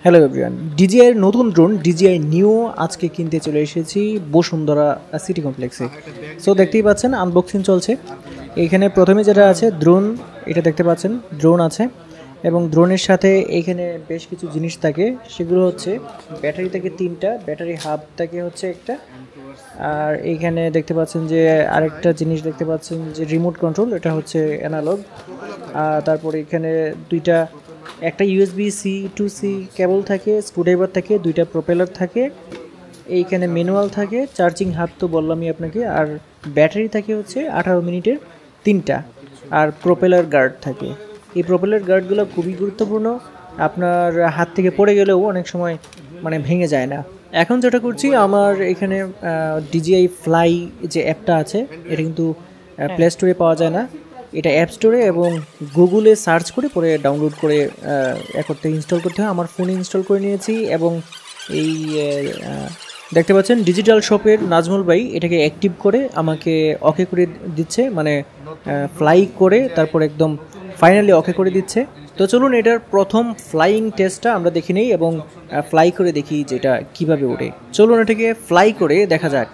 Hello everyone, ডিজিআইয়ের নতুন drone DJI নিও আজকে কিনতে চলে এসেছি বসুন্ধরা সিটি কমপ্লেক্সে। সো দেখতেই পাচ্ছেন আনবক্সিং চলছে। এইখানে প্রথমে যেটা আছে ড্রোন, এটা দেখতে পাচ্ছেন ড্রোন আছে এবং ড্রোনের সাথে এইখানে বেশ কিছু জিনিস থাকে। সেগুলো হচ্ছে ব্যাটারি থাকে তিনটা, ব্যাটারি হাব থাকে হচ্ছে একটা, আর এইখানে দেখতে পাচ্ছেন যে আরেকটা জিনিস দেখতে পাচ্ছেন যে রিমোট কন্ট্রোল, এটা হচ্ছে অ্যানালগ। তারপরে এখানে দুইটা, একটা USB C to C cable থাকে, স্ক্রুড্রাইভার থাকে, দুইটা প্রোপেলার থাকে, এইখানে ম্যানুয়াল থাকে, চার্জিং হাব তো বললামই আপনাকে, আর ব্যাটারি থাকে হচ্ছে 18 মিনিটের তিনটা, আর প্রোপেলার গার্ড থাকে। এই প্রোপেলার গার্ডগুলো খুবই গুরুত্বপূর্ণ, আপনার হাত থেকে পড়ে গেলেও অনেক সময় মানে ভেঙে যায় না। এখন যেটা করছি, আমার এখানে ডিজিআই ফ্লাই যে অ্যাপটা আছে, এটা কিন্তু প্লে স্টোরে পাওয়া যায় না, এটা অ্যাপ স্টোরে এবং গুগলে সার্চ করে পরে ডাউনলোড করে করতে ইনস্টল করতে হয়। আমার ফোনে ইনস্টল করে নিয়েছি এবং এই দেখতে পাচ্ছেন ডিজিটাল শপের নাজমুল ভাই এটাকে অ্যাক্টিভ করে আমাকে ওকে করে দিচ্ছে, মানে ফ্লাই করে তারপর একদম ফাইনালি ওকে করে দিচ্ছে। তো চলুন এটার প্রথম ফ্লাইং টেস্টটা আমরা দেখে নেই এবং ফ্লাই করে দেখি যে এটা কীভাবে ওঠে। চলুন এটাকে ফ্লাই করে দেখা যাক।